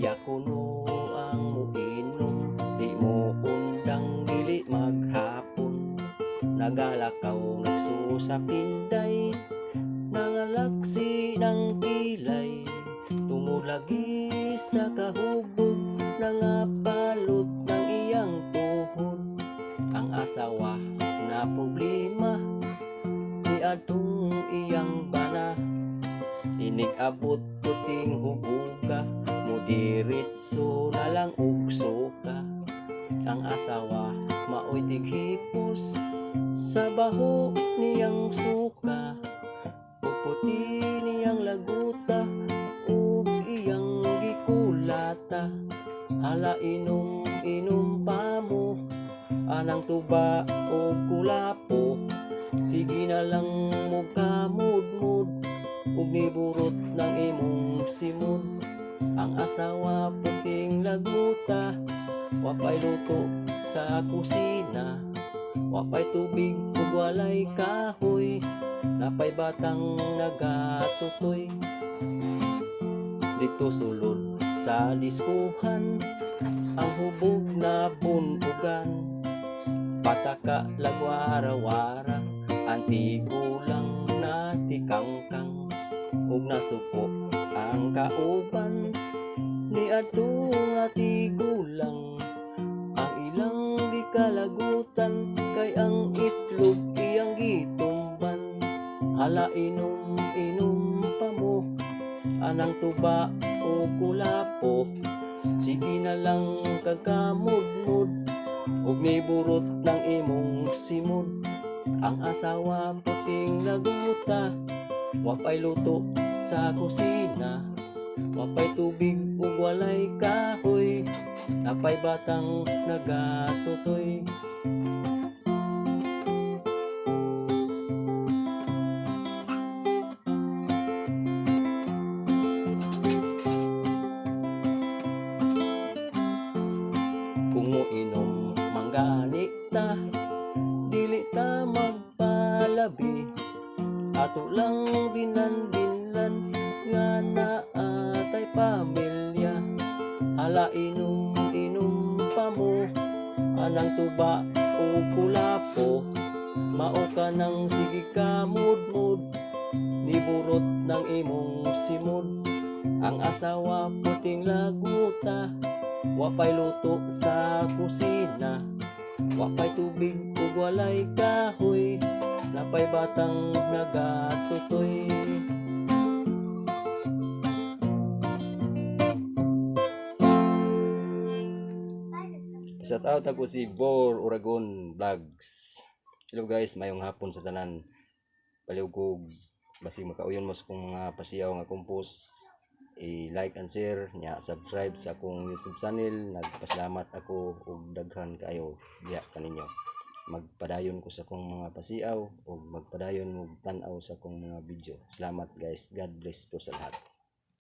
Iya kuno ang muinom, di mo undang dili maghapon. Nagalakaw nagsusapinday, nangalaksi ng kilay. Tungod lagi sa kahubog, nangapalot ng iyang tuhod. Ang asawa na problema, ni atong iyang bana. Inig-abot puting hubuga, mudiritso na lang og suka. Ang asawa maoy tighipos, sa baho niyang suka. Ug puti niyang laguta, ug iyang gikulata. Hala inom pa mo, anang tuba o kulapo. Sige na lang mo kamudmud, ug niburot ng imong simod. Ang asawa puting laguta, wapay luto sa kusina. Wapay tubig ug walay kahoy, napay batang nagatutoy. Dito sulod sa diskuhan, ang hubog na bunugan. Pataka lagwara-wara, antigo lang na tikangkang. Ug nasuko ang kauban, ni ato nga tigulang. Ang ilang gikalagutan, kay ang itlog iyang gitumban. Hala inom pa mo, anang tuba o kulapo. Sige na lang kagamudmud, ug niburot ng imong simod. Ang asawa puting laguta, wapay luto sa kusina. Wapay tubig ug walay kahoy, napay batang nagatutoy. Kung moinom manggani ta, dili ta magpalabi. Ato lang binanbinlan, nga naatay pamilya. Hala inom pa mo, anang tuba o kulapo. Mao ka nang sige kamudmud, niburot ng imong simod. Ang asawa puting laguta, wapay luto sa kusina. Wapay tubig ug walay kahoy, napay batang nagatutoy. Shout out ako si Bor Uragon Vlogs. Hello guys, mayong hapon sa tanan. Paliw ko basig makauyon mo sa kong mga pasiyaw nga kumpos. I-like and share nya, subscribe sa akong YouTube channel. Nagpasalamat ako og daghan kayo diha kaninyo. Magpadayon ko sa akong mga pasiyaw o magpadayon mo tan-aw sa akong mga video. Salamat guys. God bless po sa lahat.